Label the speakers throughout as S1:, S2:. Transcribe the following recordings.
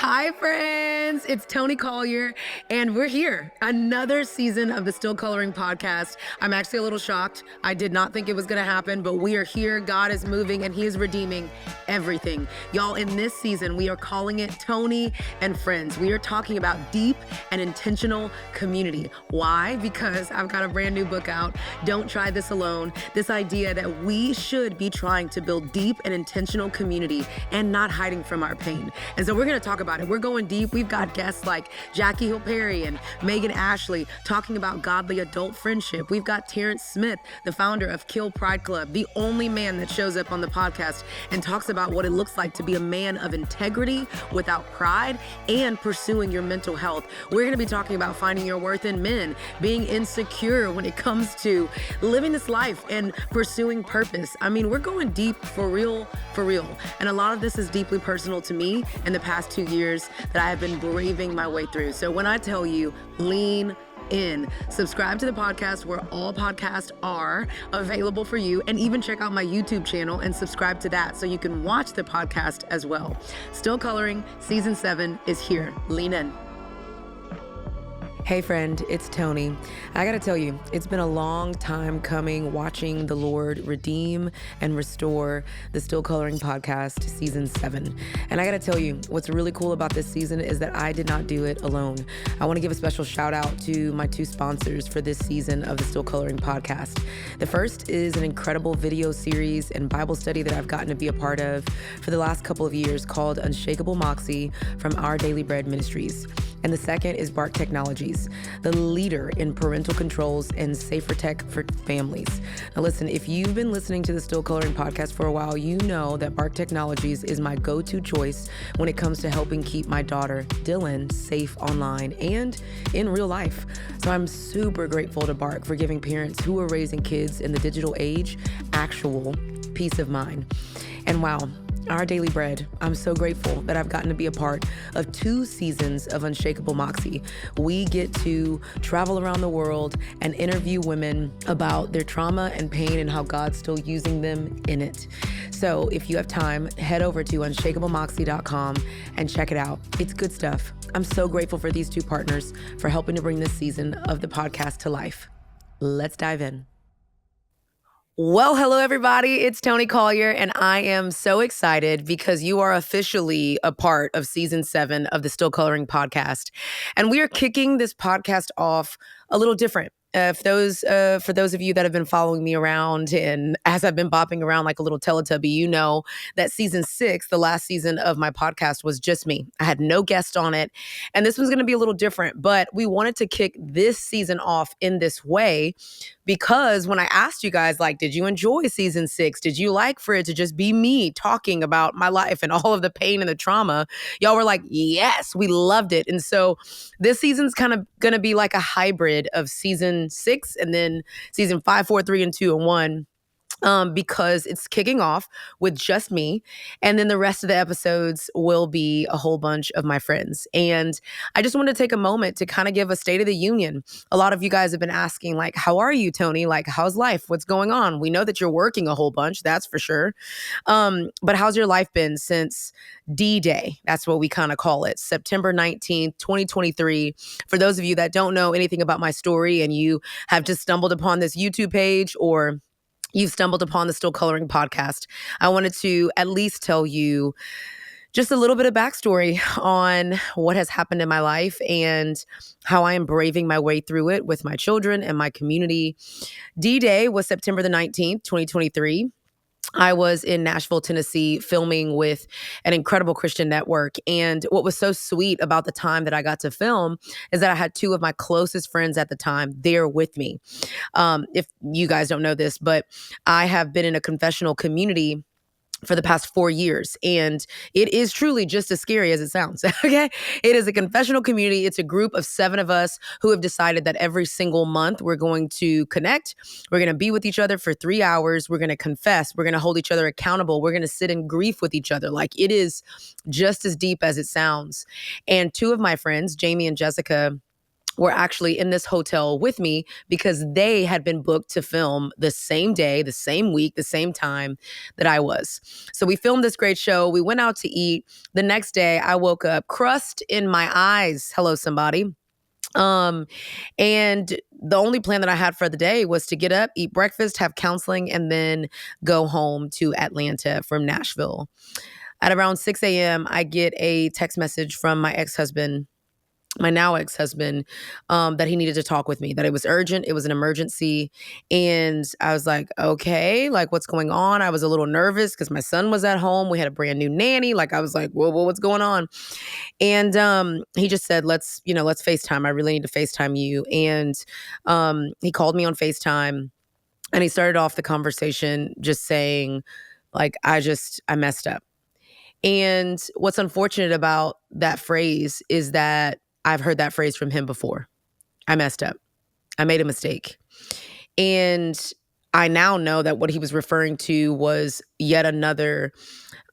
S1: Hi, friends. It's Toni Collier, and we're here. Another season of the Still Coloring podcast. I'm actually a little shocked. I did not think it was going to happen, but we are here. God is moving, and He is redeeming everything. Y'all, in this season, we are calling it Toni and Friends. We are talking about deep and intentional community. Why? Because I've got a brand new book out, Don't Try This Alone. This idea that we should be trying to build deep and intentional community and not hiding from our pain. And so we're going to talk about it. We're going deep. We've got guests like Jackie Hill Perry and Megan Ashley talking about godly adult friendship. We've got Terrence Smith, the founder of Kill Pride Club, the only man that shows up on the podcast and talks about what it looks like to be a man of integrity without pride and pursuing your mental health. We're going to be talking about finding your worth in men, being insecure when it comes to living this life and pursuing purpose. I mean, we're going deep for real. And a lot of this is deeply personal to me in the past 2 years that I have been braving my way through. So when I tell you, lean in. Subscribe to the podcast where all podcasts are available for you, and even check out my YouTube channel and subscribe to that so you can watch the podcast as well. Still Coloring Season 7 is here. Lean in. Hey friend, it's Toni. I gotta tell you, it's been a long time coming watching the Lord redeem and restore the Still Coloring podcast Season 7. And I gotta tell you, what's really cool about this season is that I did not do it alone. I wanna give a special shout out to my two sponsors for this season of the Still Coloring podcast. The first is an incredible video series and Bible study that I've gotten to be a part of for the last couple of years called Unshakable Moxie from Our Daily Bread Ministries. And the second is Bark Technologies, the leader in parental controls and safer tech for families. Now listen, if you've been listening to the Still Coloring podcast for a while, you know that Bark Technologies is my go-to choice when it comes to helping keep my daughter, Dylan, safe online and in real life. So I'm super grateful to Bark for giving parents who are raising kids in the digital age actual peace of mind. And wow, Our Daily Bread, I'm so grateful that I've gotten to be a part of 2 seasons of Unshakable Moxie. We get to travel around the world and interview women about their trauma and pain and how God's still using them in it. So if you have time, head over to unshakablemoxie.com and check it out. It's good stuff. I'm so grateful for these 2 partners for helping to bring this season of the podcast to life. Let's dive in. Well, hello, everybody. It's Toni Collier, and I am so excited because you are officially a part of Season 7 of the Still Coloring podcast. And we are kicking this podcast off a little different. For those of you that have been following me around, and as I've been bopping around like a little Teletubby, you know that Season 6, the last season of my podcast, was just me. I had no guest on it, and this one's going to be a little different, but we wanted to kick this season off in this way because when I asked you guys, like, did you enjoy Season 6? Did you like for it to just be me talking about my life and all of the pain and the trauma? Y'all were like, yes, we loved it. And so this season's kind of going to be like a hybrid of Season 6 and then Season 5, 4, 3, and 2, and 1. Because it's kicking off with just me. And then the rest of the episodes will be a whole bunch of my friends. And I just want to take a moment to kind of give a state of the union. A lot of you guys have been asking, like, how are you, Toni? Like, how's life? What's going on? We know that you're working a whole bunch, that's for sure. But how's your life been since D-Day? That's what we kind of call it. September 19th, 2023. For those of you that don't know anything about my story and you have just stumbled upon this YouTube page or you've stumbled upon the Still Coloring podcast, I wanted to at least tell you just a little bit of backstory on what has happened in my life and how I am braving my way through it with my children and my community. D-Day was September the 19th, 2023. I was in Nashville, Tennessee, filming with an incredible Christian network. And what was so sweet about the time that I got to film is that I had 2 of my closest friends at the time there with me. If you guys don't know this, but I have been in a confessional community for the past 4 years. And it is truly just as scary as it sounds. Okay. It is a confessional community. It's a group of 7 of us who have decided that every single month we're going to connect. We're going to be with each other for 3 hours. We're going to confess. We're going to hold each other accountable. We're going to sit in grief with each other. Like, it is just as deep as it sounds. And 2 of my friends, Jamie and Jessica, were actually in this hotel with me because they had been booked to film the same day, the same week, the same time that I was. So we filmed this great show. We went out to eat. The next day, I woke up, crust in my eyes. Hello, somebody. Um, and the only plan that I had for the day was to get up, eat breakfast, have counseling, and then go home to Atlanta from Nashville. At around 6 a.m., I get a text message from my ex-husband, my now ex-husband, that he needed to talk with me, that it was urgent, it was an emergency. And I was like, okay, like what's going on? I was a little nervous because my son was at home. We had a brand new nanny. Like I was like, whoa, what's going on? And he just said, let's FaceTime. I really need to FaceTime you. And he called me on FaceTime and he started off the conversation just saying, like, I messed up. And what's unfortunate about that phrase is that I've heard that phrase from him before. I messed up. I made a mistake. And I now know that what he was referring to was yet another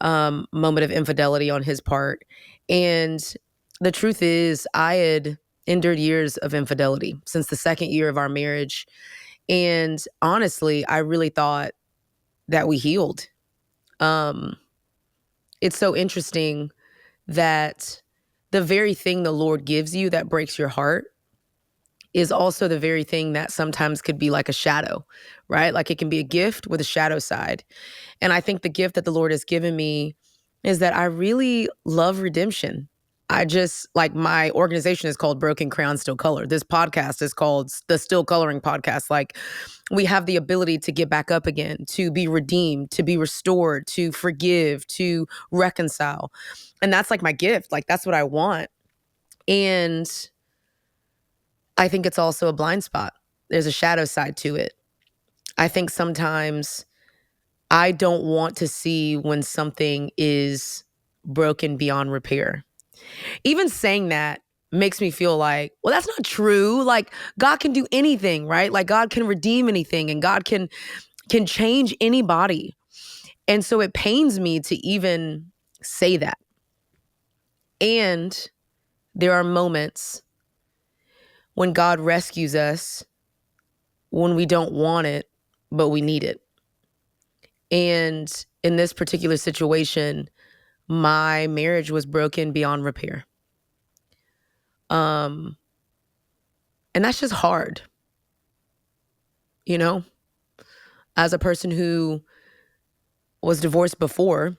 S1: moment of infidelity on his part. And the truth is, I had endured years of infidelity since the second year of our marriage. And honestly, I really thought that we healed. Um, it's so interesting that the very thing the Lord gives you that breaks your heart is also the very thing that sometimes could be like a shadow, right? Like it can be a gift with a shadow side. And I think the gift that the Lord has given me is that I really love redemption. I just like my organization is called Broken Crayon Still Color. This podcast is called the Still Coloring Podcast. Like we have the ability to get back up again, to be redeemed, to be restored, to forgive, to reconcile. And that's like my gift. Like that's what I want. And I think it's also a blind spot. There's a shadow side to it. I think sometimes I don't want to see when something is broken beyond repair. Even saying that makes me feel like, well, that's not true. Like God can do anything, right? Like God can redeem anything and God can change anybody. And so it pains me to even say that. And there are moments when God rescues us when we don't want it, but we need it. And in this particular situation, my marriage was broken beyond repair. And that's just hard, you know? As a person who was divorced before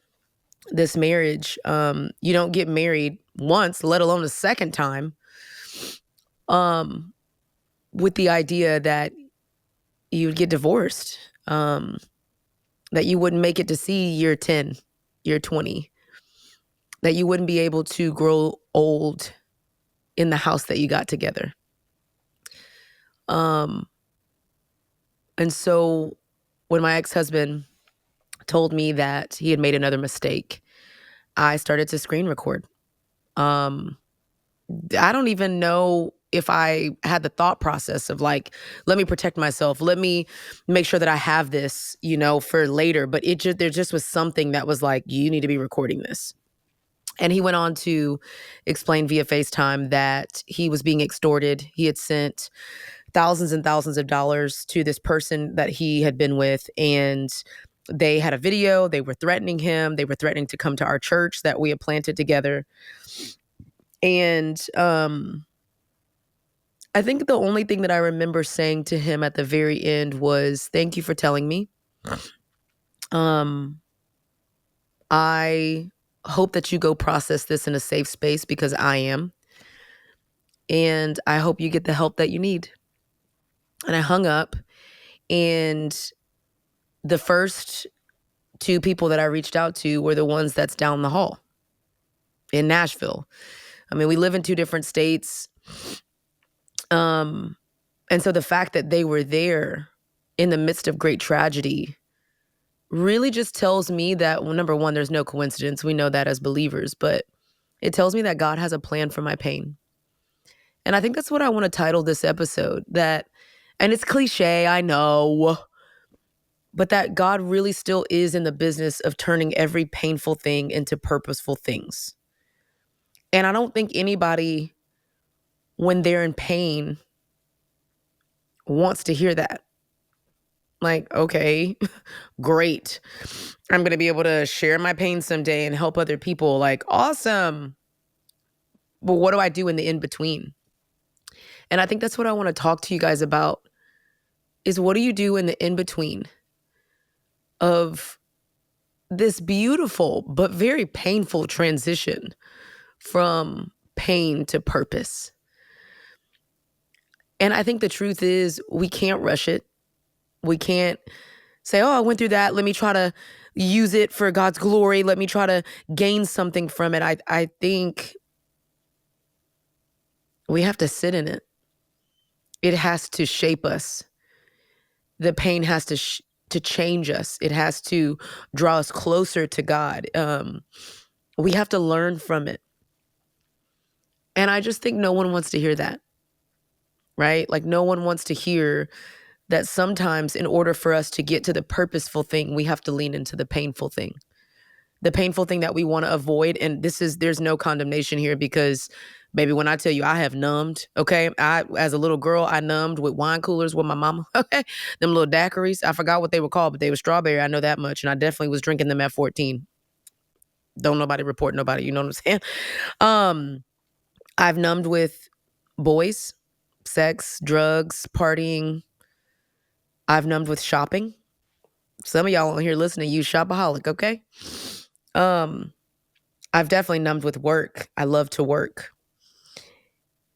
S1: this marriage, you don't get married once, let alone a second time, with the idea that you would get divorced, that you wouldn't make it to see year 10, year 20, that you wouldn't be able to grow old in the house that you got together. And so when my ex-husband told me that he had made another mistake, I started to screen record. I don't even know if I had the thought process of like, let me protect myself. Let me make sure that I have this, for later. But there just was something that was like, you need to be recording this. And he went on to explain via FaceTime that he was being extorted. He had sent thousands and thousands of dollars to this person that he had been with. And they had a video. They were threatening him. They were threatening to come to our church that we had planted together. And I think the only thing that I remember saying to him at the very end was, thank you for telling me. I hope that you go process this in a safe space because I am. And I hope you get the help that you need. And I hung up, and the first two people that I reached out to were the ones that's down the hall in Nashville. I mean, we live in two different states. And so the fact that they were there in the midst of great tragedy really just tells me that, well, number one, there's no coincidence. We know that as believers, but it tells me that God has a plan for my pain. And I think that's what I want to title this episode, and it's cliche, I know, but that God really still is in the business of turning every painful thing into purposeful things. And I don't think anybody when they're in pain wants to hear that. Like, okay, great. I'm going to be able to share my pain someday and help other people. Like, awesome. But what do I do in the in between? And I think that's what I want to talk to you guys about is what do you do in the in between of this beautiful but very painful transition from pain to purpose? And I think the truth is we can't rush it. We can't say, oh, I went through that. Let me try to use it for God's glory. Let me try to gain something from it. I think we have to sit in it. It has to shape us. The pain has to change us. It has to draw us closer to God. We have to learn from it. And I just think no one wants to hear that, right? Like no one wants to hear that sometimes in order for us to get to the purposeful thing, we have to lean into the painful thing. The painful thing that we want to avoid. And there's no condemnation here because baby, when I tell you I have numbed, okay, as a little girl, I numbed with wine coolers with my mama, okay, them little daiquiris. I forgot what they were called, but they were strawberry. I know that much. And I definitely was drinking them at 14. Don't nobody report nobody. You know what I'm saying? I've numbed with boys, sex, drugs, partying. I've numbed with shopping. Some of y'all on here listening, you shopaholic, okay? I've definitely numbed with work. I love to work.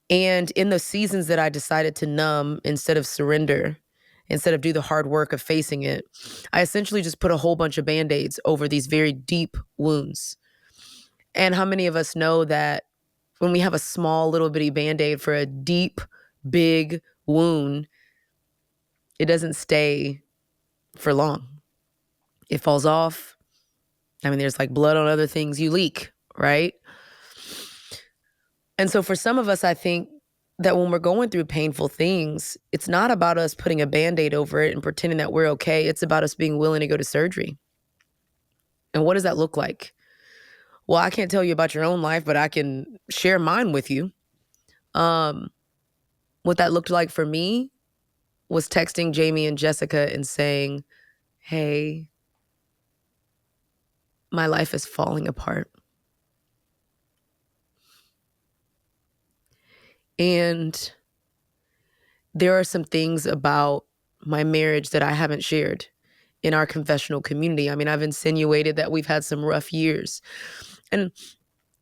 S1: And in the seasons that I decided to numb instead of surrender, instead of do the hard work of facing it, I essentially just put a whole bunch of Band-Aids over these very deep wounds. And how many of us know that when we have a small little bitty Band-Aid for a deep, big wound, it doesn't stay for long. It falls off. I mean, there's like blood on other things you leak, right? And so for some of us, I think that when we're going through painful things, it's not about us putting a Band-Aid over it and pretending that we're okay. It's about us being willing to go to surgery. And what does that look like? Well, I can't tell you about your own life, but I can share mine with you. What that looked like for me was texting Jamie and Jessica and saying, hey, my life is falling apart. And there are some things about my marriage that I haven't shared in our confessional community. I mean, I've insinuated that we've had some rough years. And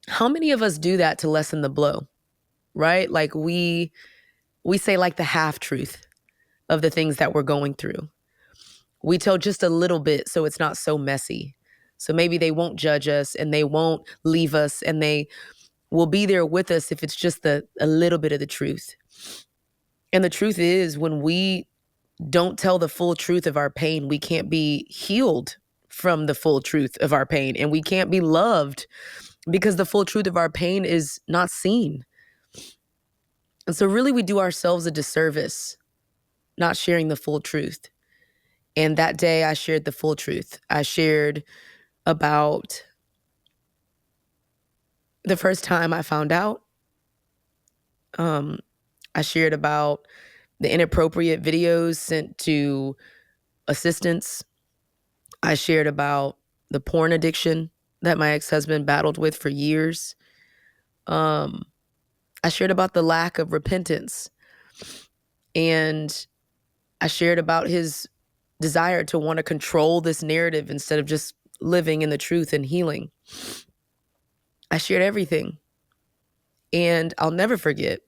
S1: how many of us do that to lessen the blow, right? Like we say like the half truth of the things that we're going through. We tell just a little bit so it's not so messy. So maybe they won't judge us and they won't leave us and they will be there with us if it's just a little bit of the truth. And the truth is when we don't tell the full truth of our pain, we can't be healed from the full truth of our pain. And we can't be loved because the full truth of our pain is not seen. And so really we do ourselves a disservice not sharing the full truth. And that day I shared the full truth. I shared about the first time I found out. I shared about the inappropriate videos sent to assistants. I shared about the porn addiction that my ex-husband battled with for years. I shared about the lack of repentance. And I shared about his desire to want to control this narrative instead of just living in the truth and healing. I shared everything. And I'll never forget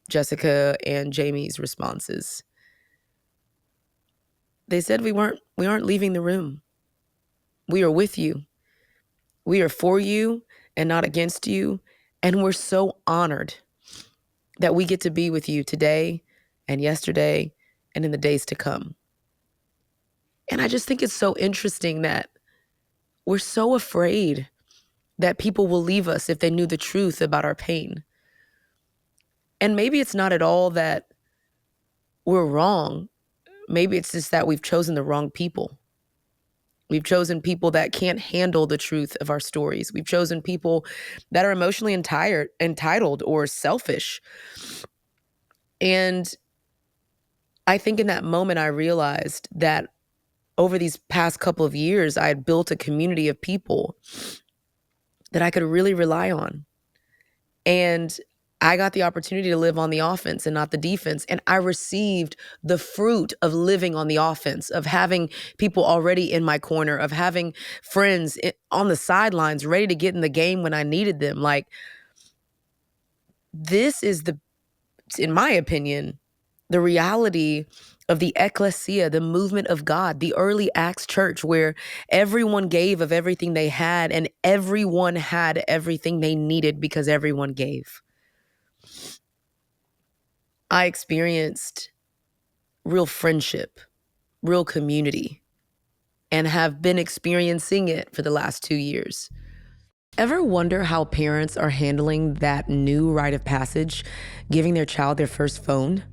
S1: Jessica and Jamie's responses. They said we aren't leaving the room. We are with you. We are for you and not against you. And we're so honored that we get to be with you today and yesterday and in the days to come. And I just think it's so interesting that we're so afraid that people will leave us if they knew the truth about our pain. And maybe it's not at all that we're wrong. Maybe it's just that we've chosen the wrong people. We've chosen people that can't handle the truth of our stories. We've chosen people that are emotionally entitled or selfish. And I think in that moment, I realized that over these past couple of years, I had built a community of people that I could really rely on. And I got the opportunity to live on the offense and not the defense. And I received the fruit of living on the offense, of having people already in my corner, of having friends on the sidelines ready to get in the game when I needed them. Like, this is in my opinion, the reality of the ecclesia, the movement of God, the early Acts church, where everyone gave of everything they had and everyone had everything they needed because everyone gave. I experienced real friendship, real community, and have been experiencing it for the last 2 years. Ever wonder how parents are handling that new rite of passage, giving their child their first phone?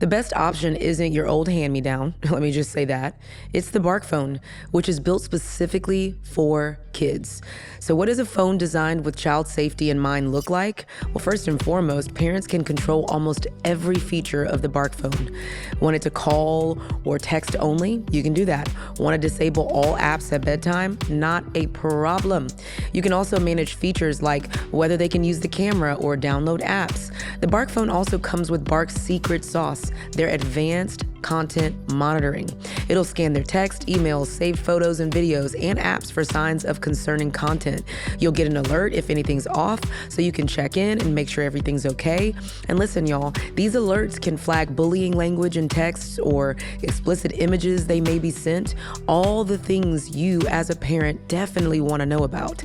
S1: The best option isn't your old hand-me-down, let me just say that. It's the Bark phone, which is built specifically for kids. So what does a phone designed with child safety in mind look like? Well, first and foremost, parents can control almost every feature of the Bark phone. Want it to call or text only? You can do that. Want to disable all apps at bedtime? Not a problem. You can also manage features like whether they can use the camera or download apps. The Bark phone also comes with Bark's secret sauce, their advanced content monitoring. It'll scan their text, emails, saved photos and videos, and apps for signs of concerning content. You'll get an alert if anything's off, so you can check in and make sure everything's okay. And listen, y'all, these alerts can flag bullying language in texts or explicit images they may be sent, all the things you as a parent definitely want to know about.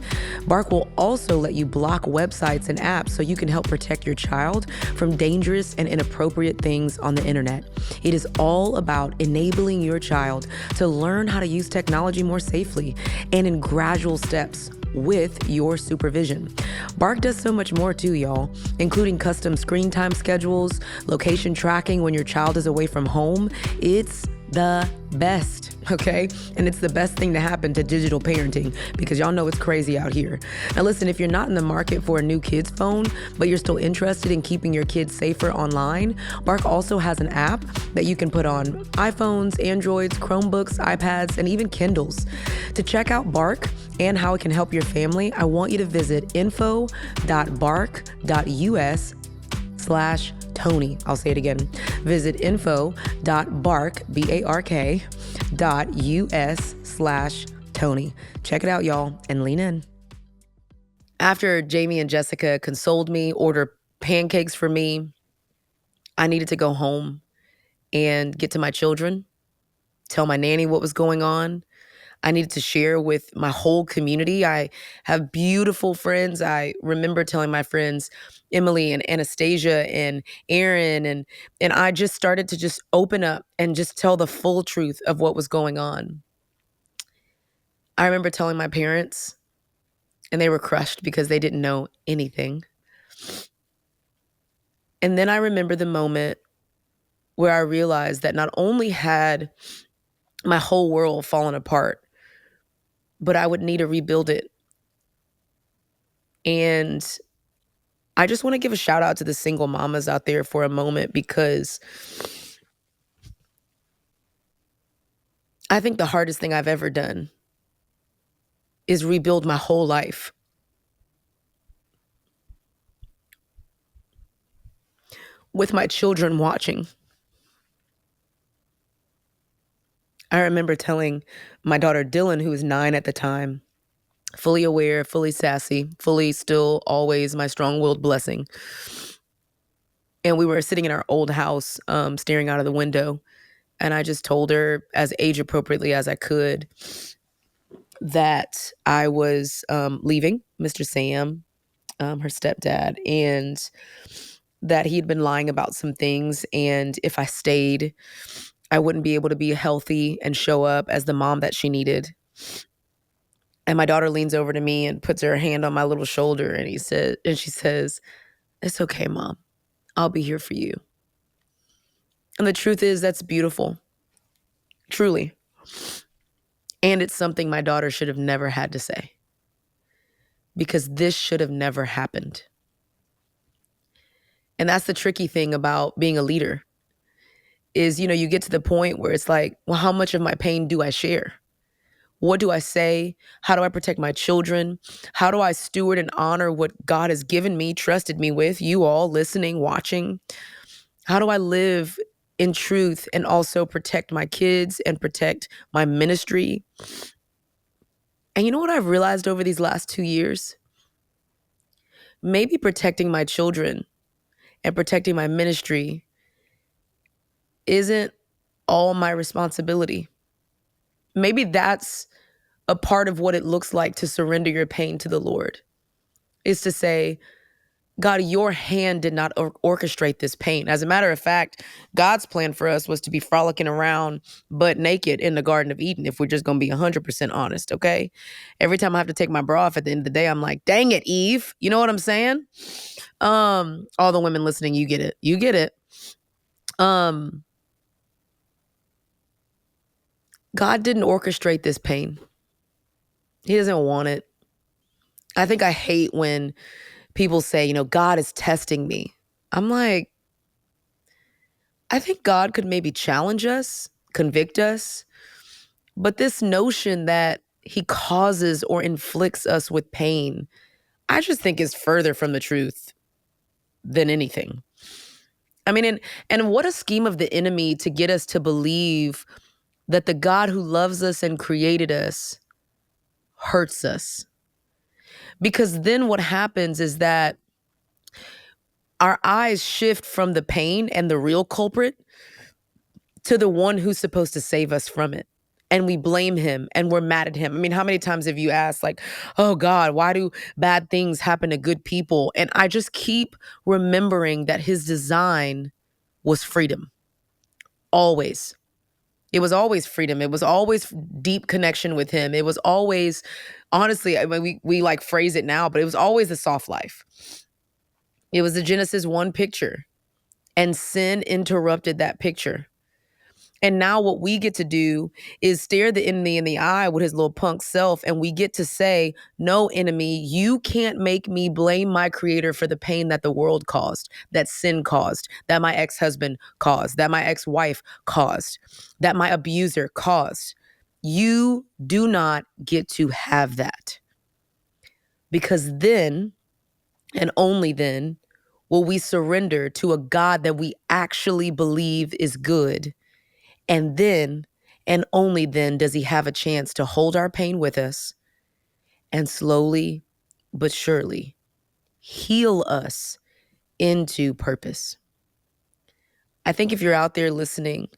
S1: Bark will also let you block websites and apps so you can help protect your child from dangerous and inappropriate things on the internet. It is all about enabling your child to learn how to use technology more safely and in gradual steps with your supervision. Bark does so much more too, y'all, including custom screen time schedules, location tracking when your child is away from home. It's the best, okay? And it's the best thing to happen to digital parenting because y'all know it's crazy out here. Now listen, if you're not in the market for a new kid's phone, but you're still interested in keeping your kids safer online, Bark also has an app that you can put on iPhones, Androids, Chromebooks, iPads, and even Kindles. To check out Bark and how it can help your family, I want you to visit info.bark.us/Toni. I'll say it again. Visit info.bark.us/Toni. Check it out, y'all, and lean in. After Jamie and Jessica consoled me, ordered pancakes for me, I needed to go home and get to my children, tell my nanny what was going on. I needed to share with my whole community. I have beautiful friends. I remember telling my friends, Emily and Anastasia and Aaron, and I just started to just open up and just tell the full truth of what was going on. I remember telling my parents, and they were crushed because they didn't know anything. And then I remember the moment where I realized that not only had my whole world fallen apart, but I would need to rebuild it. And I just want to give a shout out to the single mamas out there for a moment, because I think the hardest thing I've ever done is rebuild my whole life. With my children watching. I remember telling my daughter Dylan, who was 9 at the time, fully aware, fully sassy, fully still always my strong-willed blessing. And we were sitting in our old house, staring out of the window. And I just told her as age appropriately as I could that I was leaving Mr. Sam, her stepdad, and that he'd been lying about some things. And if I stayed, I wouldn't be able to be healthy and show up as the mom that she needed. And my daughter leans over to me and puts her hand on my little shoulder, and she says, "It's okay, Mom. I'll be here for you." And the truth is, that's beautiful. Truly. And it's something my daughter should have never had to say, because this should have never happened. And that's the tricky thing about being a leader is, you get to the point where it's like, well, how much of my pain do I share? What do I say? How do I protect my children? How do I steward and honor what God has given me, trusted me with, you all listening, watching? How do I live in truth and also protect my kids and protect my ministry? And you know what I've realized over these last 2 years? Maybe protecting my children and protecting my ministry isn't all my responsibility. Maybe that's a part of what it looks like to surrender your pain to the Lord, is to say, God, your hand did not orchestrate this pain. As a matter of fact, God's plan for us was to be frolicking around butt naked in the Garden of Eden, if we're just going to be 100% honest, okay? Every time I have to take my bra off at the end of the day, I'm like, dang it, Eve. You know what I'm saying? All the women listening, you get it. You get it. God didn't orchestrate this pain. He doesn't want it. I think I hate when people say, God is testing me. I'm like, I think God could maybe challenge us, convict us, but this notion that he causes or inflicts us with pain, I just think is further from the truth than anything. I mean, and what a scheme of the enemy to get us to believe that the God who loves us and created us hurts us. Because then what happens is that our eyes shift from the pain and the real culprit to the one who's supposed to save us from it. And we blame him and we're mad at him. I mean, how many times have you asked, like, oh God, why do bad things happen to good people? And I just keep remembering that his design was freedom. Always. It was always freedom. It was always deep connection with him. It was always, honestly, I mean, we like phrase it now, but it was always a soft life. It was the Genesis 1 picture, and sin interrupted that picture. And now what we get to do is stare the enemy in the eye with his little punk self. And we get to say, no, enemy, you can't make me blame my creator for the pain that the world caused, that sin caused, that my ex-husband caused, that my ex-wife caused, that my abuser caused. You do not get to have that. Because then, and only then, will we surrender to a God that we actually believe is good. And then, and only then, does he have a chance to hold our pain with us and slowly but surely heal us into purpose. I think if you're out there listening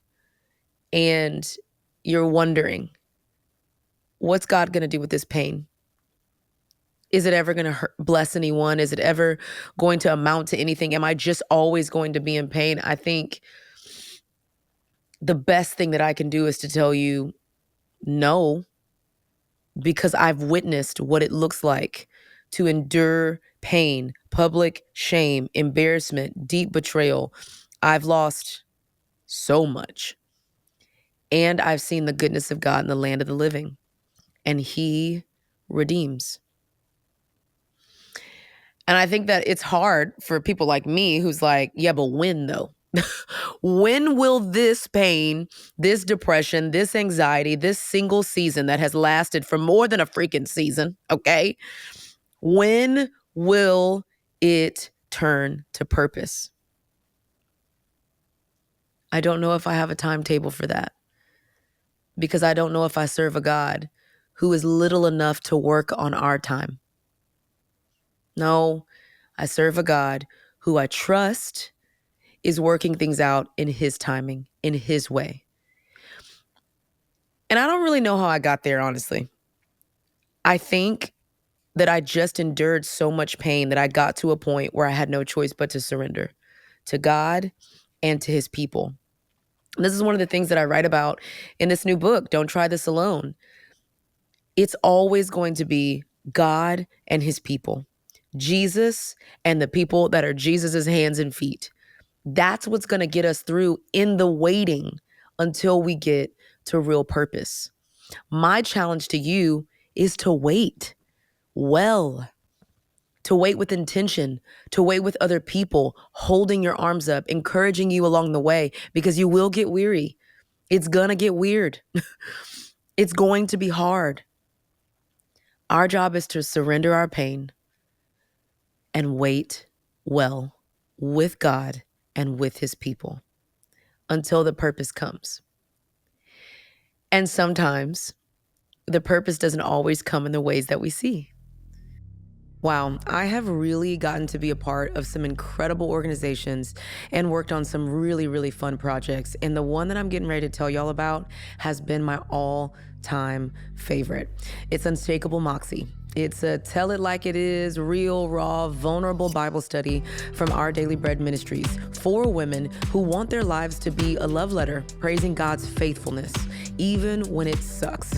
S1: and you're wondering, what's God going to do with this pain? Is it ever going to bless anyone? Is it ever going to amount to anything? Am I just always going to be in pain? I think the best thing that I can do is to tell you no, because I've witnessed what it looks like to endure pain, public shame, embarrassment, deep betrayal. I've lost so much. And I've seen the goodness of God in the land of the living. And he redeems. And I think that it's hard for people like me who's like, yeah, but when though? When will this pain, this depression, this anxiety, this single season that has lasted for more than a freaking season, okay? When will it turn to purpose? I don't know if I have a timetable for that, because I don't know if I serve a God who is little enough to work on our time. No, I serve a God who I trust is working things out in his timing, in his way. And I don't really know how I got there, honestly. I think that I just endured so much pain that I got to a point where I had no choice but to surrender to God and to his people. And this is one of the things that I write about in this new book, Don't Try This Alone. It's always going to be God and his people, Jesus and the people that are Jesus's hands and feet. That's what's going to get us through in the waiting until we get to real purpose. My challenge to you is to wait well, to wait with intention, to wait with other people, holding your arms up, encouraging you along the way, because you will get weary. It's gonna get weird. It's going to be hard. Our job is to surrender our pain and wait well with God and with his people until the purpose comes. And sometimes the purpose doesn't always come in the ways that we see. Wow, I have really gotten to be a part of some incredible organizations and worked on some really, really fun projects. And the one that I'm getting ready to tell y'all about has been my all-time favorite. It's Unshakable Moxie. It's a tell it like it is, real, raw, vulnerable Bible study from Our Daily Bread Ministries for women who want their lives to be a love letter praising God's faithfulness, even when it sucks.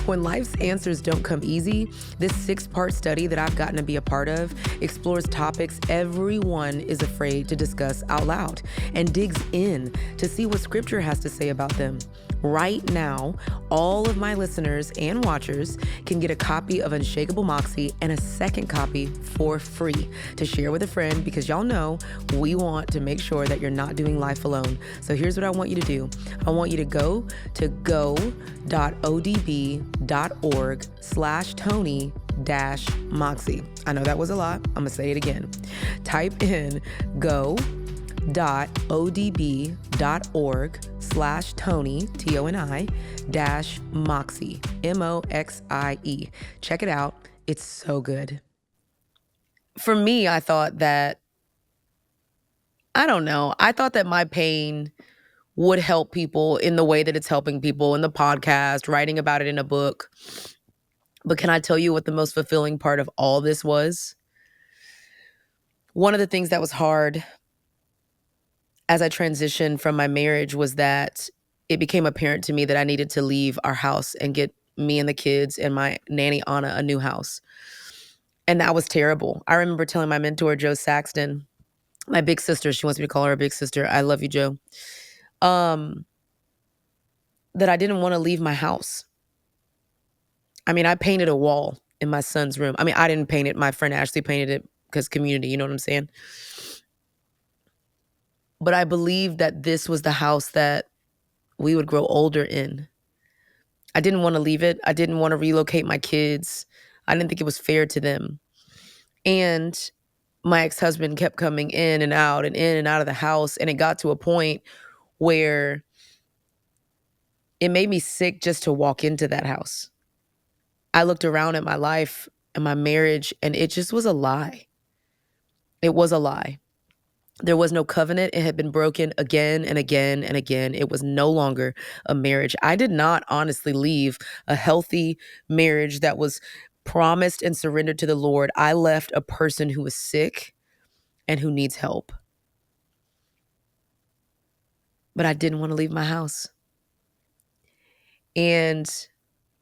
S1: When life's answers don't come easy, this 6-part study that I've gotten to be a part of explores topics everyone is afraid to discuss out loud and digs in to see what Scripture has to say about them. Right now, all of my listeners and watchers can get a copy of Unshakable Moxie and a second copy for free to share with a friend, because y'all know we want to make sure that you're not doing life alone. So here's what I want you to do. I want you to go to go.odb.org/Toni-Moxie. I know that was a lot. I'm going to say it again. Type in go.odb.org/Toni, Toni-Moxie, Moxie. Check it out. It's so good. For me, I thought that my pain would help people in the way that it's helping people in the podcast, writing about it in a book. But can I tell you what the most fulfilling part of all this was? One of the things that was hard as I transitioned from my marriage was that it became apparent to me that I needed to leave our house and get me and the kids and my nanny Anna a new house. And that was terrible. I remember telling my mentor, Joe Saxton, my big sister, she wants me to call her a big sister. I love you, Joe. That I didn't want to leave my house. I mean, I painted a wall in my son's room. I mean, I didn't paint it. My friend Ashley painted it because community, you know what I'm saying? But I believed that this was the house that we would grow older in. I didn't want to leave it. I didn't want to relocate my kids. I didn't think it was fair to them. And my ex-husband kept coming in and out of the house. And it got to a point where it made me sick just to walk into that house. I looked around at my life and my marriage, and it just was a lie. It was a lie. There was no covenant. It had been broken again and again and again. It was no longer a marriage. I did not honestly leave a healthy marriage that was promised and surrendered to the Lord. I left a person who was sick and who needs help. But I didn't want to leave my house. And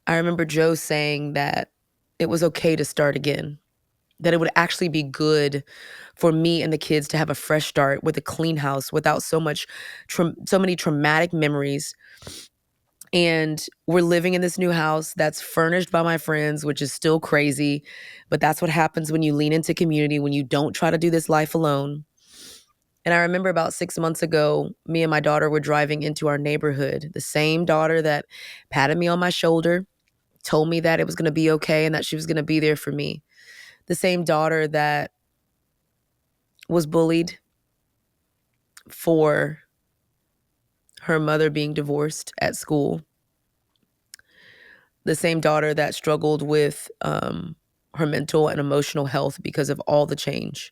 S1: I remember Joe saying that it was okay to start again, that it would actually be good for me and the kids to have a fresh start with a clean house without so many traumatic memories. And we're living in this new house that's furnished by my friends, which is still crazy. But that's what happens when you lean into community, when you don't try to do this life alone. And I remember about 6 months ago, me and my daughter were driving into our neighborhood. The same daughter that patted me on my shoulder, told me that it was going to be okay and that she was going to be there for me. The same daughter that was bullied for her mother being divorced at school. The same daughter that struggled with her mental and emotional health because of all the change.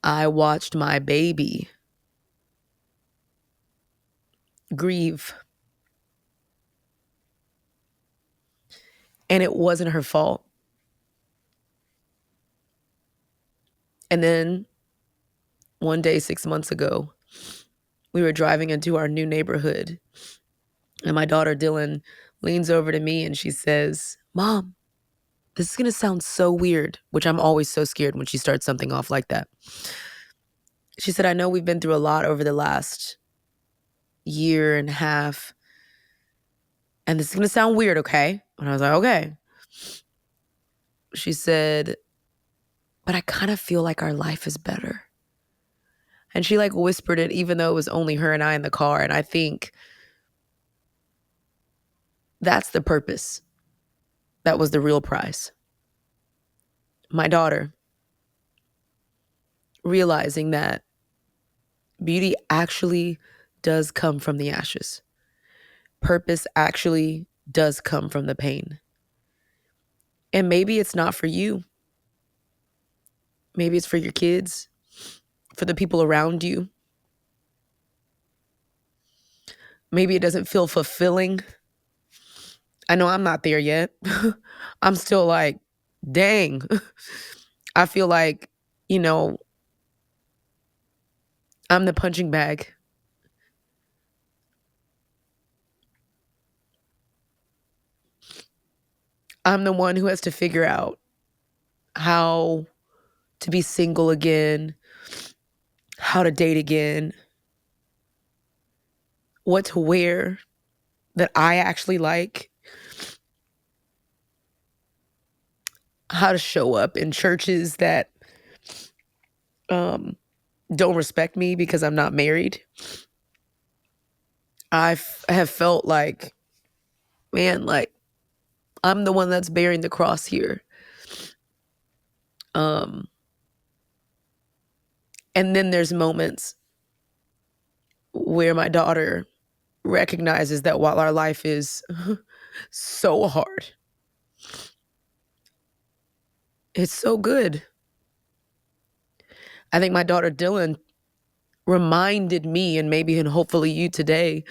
S1: I watched my baby grieve. And it wasn't her fault. And then one day, 6 months ago, we were driving into our new neighborhood. And my daughter, Dylan, leans over to me and she says, "Mom, this is going to sound so weird," which I'm always so scared when she starts something off like that. She said, "I know we've been through a lot over the last year and a half, And this is going to sound weird, okay? And I was like, okay. She said, but I kind of feel like our life is better. And she like whispered it, even though it was only her and I in the car. And I think that's the purpose. That was the real prize. My daughter realizing that beauty actually does come from the ashes. Purpose actually does come from the pain. And maybe it's not for you. Maybe it's for your kids, for the people around you. Maybe it doesn't feel fulfilling. I know I'm not there yet. I'm still like, dang. I feel like, you know, I'm the punching bag. I'm the one who has to figure out how to be single again, how to date again, what to wear that I actually like, how to show up in churches that don't respect me because I'm not married. Have felt like, man, like I'm the one that's bearing the cross here. And then there's moments where my daughter recognizes that while our life is so hard, it's so good. I think my daughter Dylan reminded me, and maybe and hopefully you today,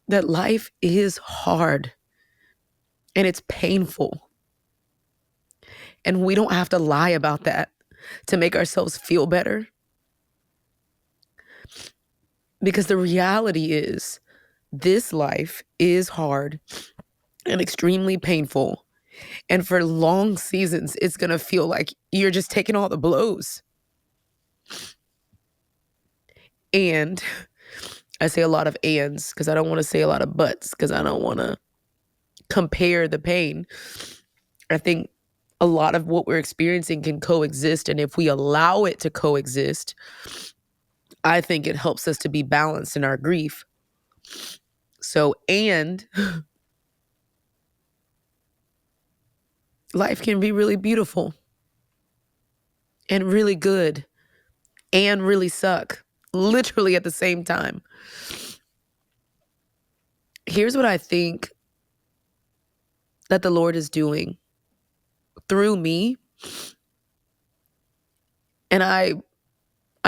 S1: that life is hard and it's painful. And we don't have to lie about that to make ourselves feel better. Because the reality is, this life is hard and extremely painful. And for long seasons, it's going to feel like you're just taking all the blows. And I say a lot of ands because I don't want to say a lot of buts because I don't want to compare the pain. I think a lot of what we're experiencing can coexist. And if we allow it to coexist, I think it helps us to be balanced in our grief. So, and life can be really beautiful and really good and really suck, literally at the same time. Here's what I think that the Lord is doing through me. And I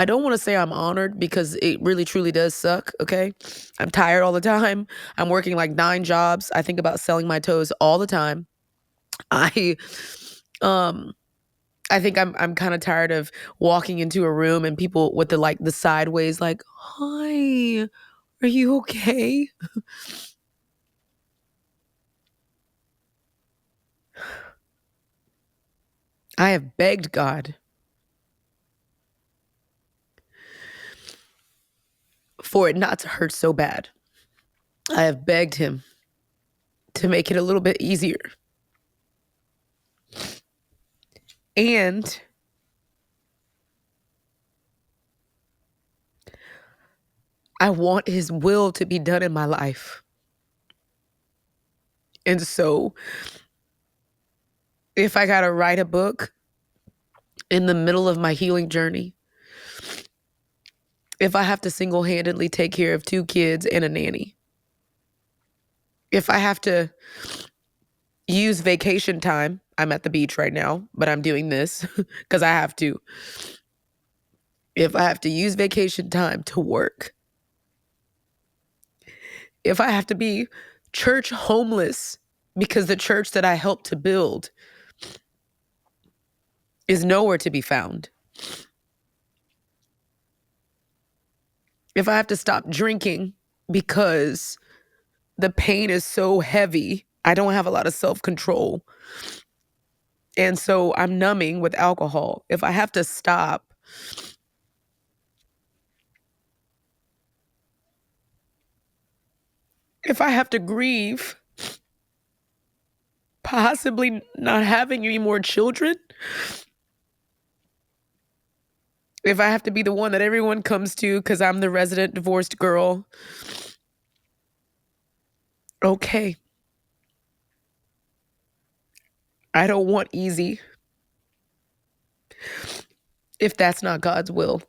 S1: don't want to say I'm honored because it really truly does suck, okay? I'm tired all the time. I'm working like 9 jobs. I think about selling my toes all the time. I think I'm kind of tired of walking into a room and people with the sideways like, "Hi, are you okay?" I have begged God for it not to hurt so bad. I have begged him to make it a little bit easier. And I want his will to be done in my life. And so if I got to write a book in the middle of my healing journey, if I have to single-handedly take care of 2 kids and a nanny, if I have to use vacation time, I'm at the beach right now, but I'm doing this because I have to. If I have to use vacation time to work, if I have to be church homeless because the church that I helped to build is nowhere to be found, if I have to stop drinking because the pain is so heavy, I don't have a lot of self-control, and so I'm numbing with alcohol, if I have to stop, if I have to grieve possibly not having any more children, if I have to be the one that everyone comes to because I'm the resident divorced girl, okay. I don't want easy if that's not God's will.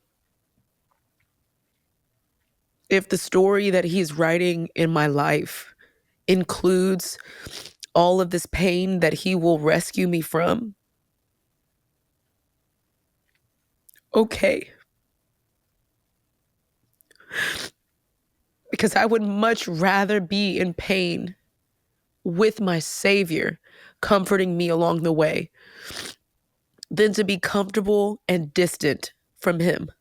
S1: If the story that He's writing in my life includes all of this pain that He will rescue me from, okay. Because I would much rather be in pain with my Savior comforting me along the way than to be comfortable and distant from Him.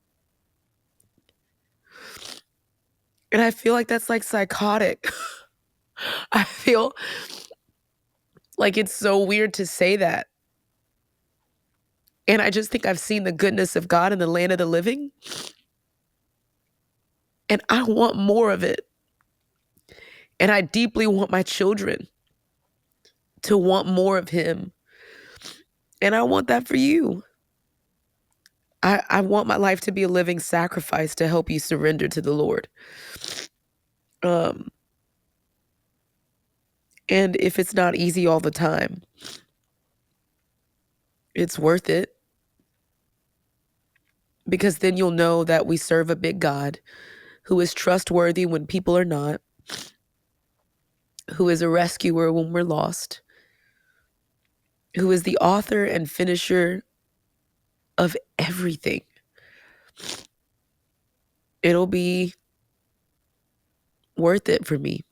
S1: And I feel like that's like psychotic. I feel like it's so weird to say that. And I just think I've seen the goodness of God in the land of the living. And I want more of it. And I deeply want my children to want more of Him. And I want that for you. I want my life to be a living sacrifice to help you surrender to the Lord. And if it's not easy all the time, it's worth it. Because then you'll know that we serve a big God who is trustworthy when people are not, who is a rescuer when we're lost, who is the author and finisher of everything. It'll be worth it for me.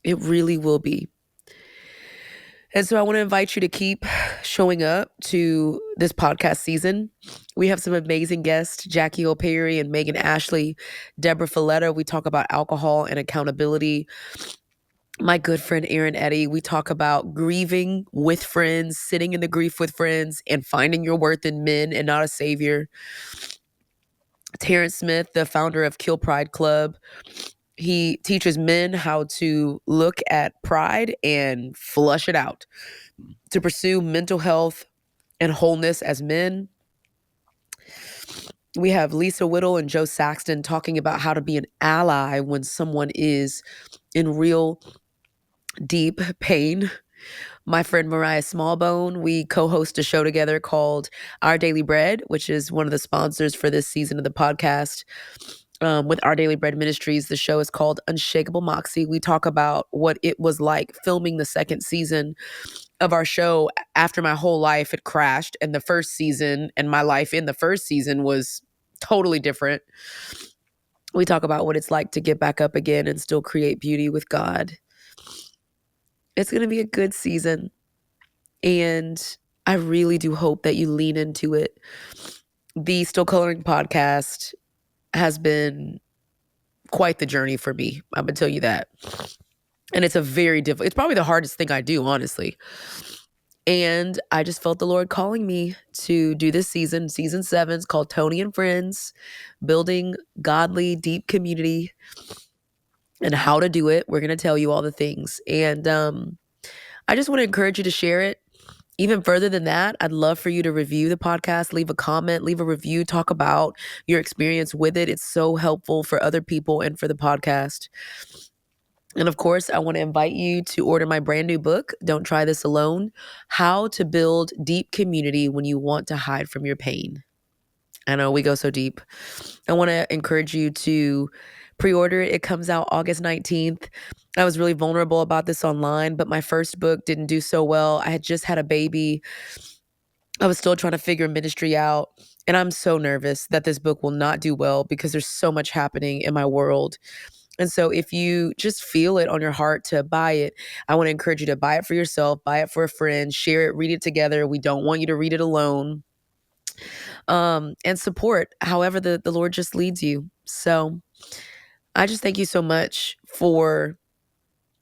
S1: It really will be. And so I want to invite you to keep showing up to this podcast season. We have some amazing guests, Jackie O'Perry and Megan Ashley, Deborah Folletta. We talk about alcohol and accountability. My good friend Erin Eddy, we talk about grieving with friends, sitting in the grief with friends, and finding your worth in men and not a savior. Terrence Smith, the founder of Kill Pride Club, he teaches men how to look at pride and flush it out, to pursue mental health and wholeness as men. We have Lisa Whittle and Joe Saxton talking about how to be an ally when someone is in real deep pain. My friend Mariah Smallbone, we co-host a show together called Our Daily Bread, which is one of the sponsors for this season of the podcast. With Our Daily Bread Ministries, the show is called Unshakable Moxie. We talk about what it was like filming the second season of our show after my whole life had crashed, and the first season and my life in the first season was totally different. We talk about what it's like to get back up again and still create beauty with God. It's going to be a good season, and I really do hope that you lean into it. The Still Coloring podcast has been quite the journey for me. I'm going to tell you that. And it's a very difficult, it's probably the hardest thing I do, honestly. And I just felt the Lord calling me to do this season. Season 7 is called Toni and Friends, building godly, deep community, and how to do it. We're going to tell you all the things. And I just want to encourage you to share it. Even further than that, I'd love for you to review the podcast, leave a comment, leave a review, talk about your experience with it. It's so helpful for other people and for the podcast. And of course, I want to invite you to order my brand new book, Don't Try This Alone, How to Build Deep Community When You Want to Hide from Your Pain. I know we go so deep. I want to encourage you to pre-order it. It comes out August 19th. I was really vulnerable about this online, but my first book didn't do so well. I had just had a baby. I was still trying to figure ministry out. And I'm so nervous that this book will not do well because there's so much happening in my world. And so if you just feel it on your heart to buy it, I want to encourage you to buy it for yourself, buy it for a friend, share it, read it together. We don't want you to read it alone. And support however the Lord just leads you. So I just thank you so much for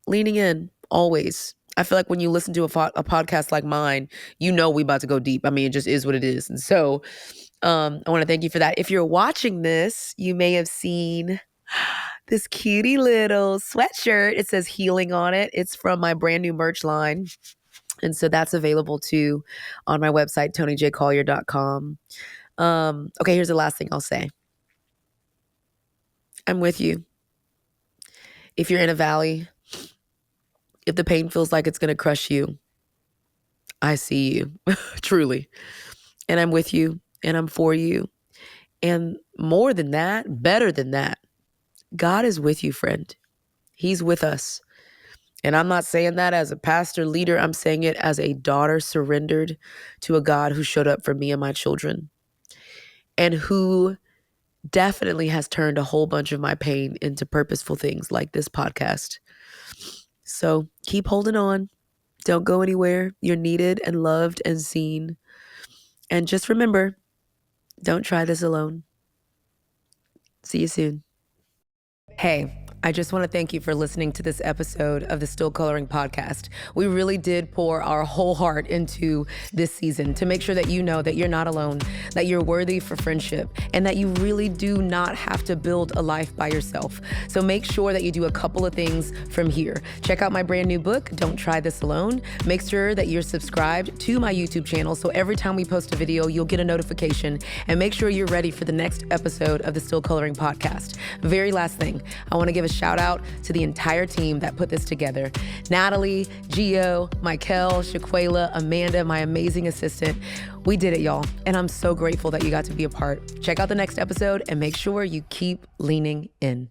S1: leaning in always. I feel like when you listen to a podcast like mine, you know we about to go deep. I mean, it just is what it is. And so I want to thank you for that. If you're watching this, you may have seen this cutie little sweatshirt. It says healing on it. It's from my brand new merch line. And so that's available too on my website, ToniJCollier.com. Okay, here's the last thing I'll say. I'm with you. If you're in a valley, if the pain feels like it's going to crush you, I see you, truly. And I'm with you, and I'm for you. And more than that, better than that, God is with you, friend. He's with us. And I'm not saying that as a pastor leader. I'm saying it as a daughter surrendered to a God who showed up for me and my children, and who definitely has turned a whole bunch of my pain into purposeful things like this podcast. So keep holding on. Don't go anywhere. You're needed and loved and seen. And just remember, don't try this alone. See you soon. Hey, I just want to thank you for listening to this episode of the Still Coloring podcast. We really did pour our whole heart into this season to make sure that you know that you're not alone, that you're worthy for friendship, and that you really do not have to build a life by yourself. So make sure that you do a couple of things from here. Check out my brand new book, Don't Try This Alone. Make sure that you're subscribed to my YouTube channel so every time we post a video, you'll get a notification. And make sure you're ready for the next episode of the Still Coloring podcast. Very last thing, I want to give a shout out to the entire team that put this together. Natalie, Gio, Michael, Shaquela, Amanda, my amazing assistant. We did it, y'all. And I'm so grateful that you got to be a part. Check out the next episode and make sure you keep leaning in.